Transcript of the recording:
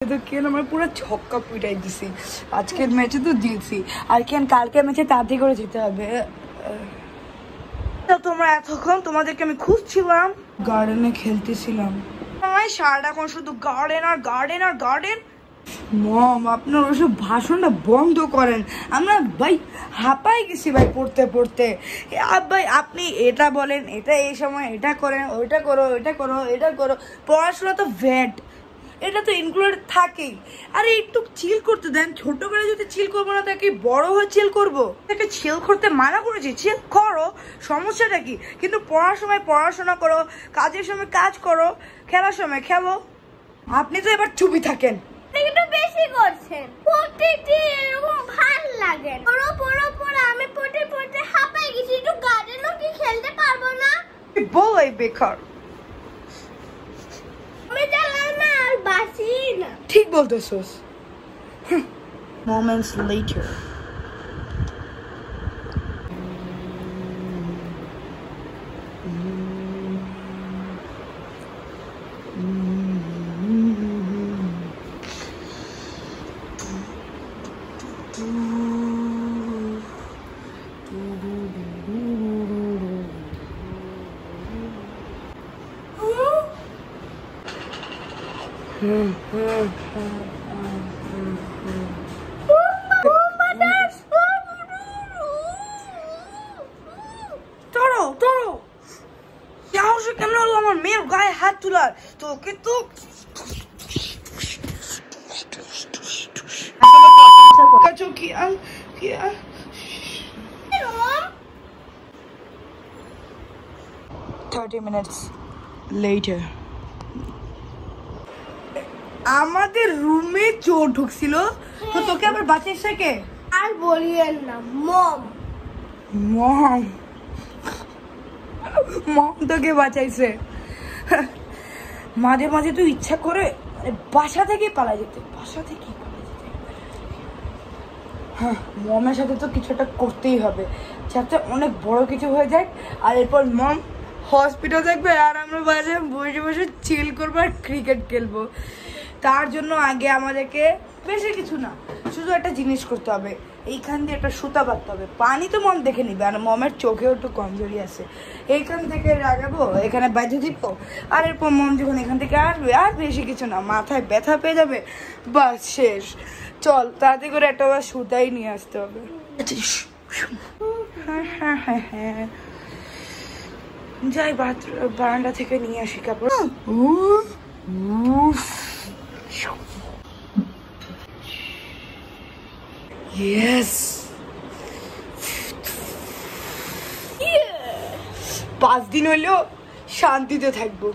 তো কেন আমার পুরো ছক্কা পিটাই দিছি আজকের ম্যাচে তো দিয়েছি আর কেন কালকের ম্যাচে তাড়াতাড়ি করে যেতে হবে। তোমরা এতক্ষণ তোমাদেরকে আমি খুঁজছিলাম, গার্ডেনে খেলতেছিলাম, সারাক্ষণ শুধু গার্ডেন আর গার্ডেন আর গার্ডেন। মম আপনার ওসব ভাষণটা বন্ধ করেন, আমরা ভাই হাঁপাই গেছি ভাই পড়তে পড়তে। ভাই আপনি এটা বলেন, এটা এই সময় এটা করেন, ওইটা করো, এটা করো, এটা করো। পড়াশোনা তো ভ্যাট, এটা তো ইনক্লুড থাকেই। আরে একটু চিল করতে দেন, ছোটবেলায় যদি চিল করবো না তাকে বড় হয়ে চিল করবো? তাকে চিল করতে মানা করেছি, চিল করো, সমস্যাটা কি? কিন্তু পড়ার সময় পড়াশোনা করো, কাজের সময় কাজ করো, খেলার সময় খেলো। আপনি তো এবার চুপই থাকেন, একটু বেশি করছেন। প্রতিদিন এরকম ভাল লাগে, পড়ো পড়ো পড়ো, আমি পড়তে পড়তে হাঁপাই গেছি। একটু গার্ডেনও কি খেলতে পারবো না? বল এই বেকার, আমি চালাই না আর বাসি না। ঠিক বলতেছস। Moments later. আমার মেয়ের গায়ে হাত তোলার, তোকে তো আমাদের রুমে চোর ঢুকছিল, তো তোকে আবার বাঁচিয়েছে কে? আর বলিয়েন না, মম। মম মম তোকে বাঁচাইছে। মাঝে মাঝে তুই ইচ্ছা করে বাসা থেকে পালা যেতে, বাসা থেকে পালা যেতে। হ্যাঁ, মমের সাথে তো কিছু একটা করতেই হবে, যাতে অনেক বড় কিছু হয়ে যায়। আর এরপর মম হসপিটাল থাকবে আর আমরা বাসে বসে বসে চিল করবো আর ক্রিকেট খেলবো। তার জন্য আগে আমাদেরকে বেশি কিছু না, শুধু একটা জিনিস করতে হবে, এইখান দিয়ে একটা সুতা বাঁধতে হবে। পানি তো মম দেখে নিবে, আর মমের চোখেও একটু কমজোরি আছে, এইখান থেকে লাগাবো, এখানে বাঁধে দিব। আর এরপর মম যখন এখান থেকে আসবে, আর বেশি কিছু না, মাথায় ব্যথা পেয়ে যাবে, বাস শেষ। চল তাড়াতাড়ি করে একটা বার সুতাই নিয়ে আসতে হবে। হ্যাঁ যাই বারান্দা থেকে নিয়ে আসি কাপড়। Yes. 5 দিন হইলেও শান্তিতে থাকবো।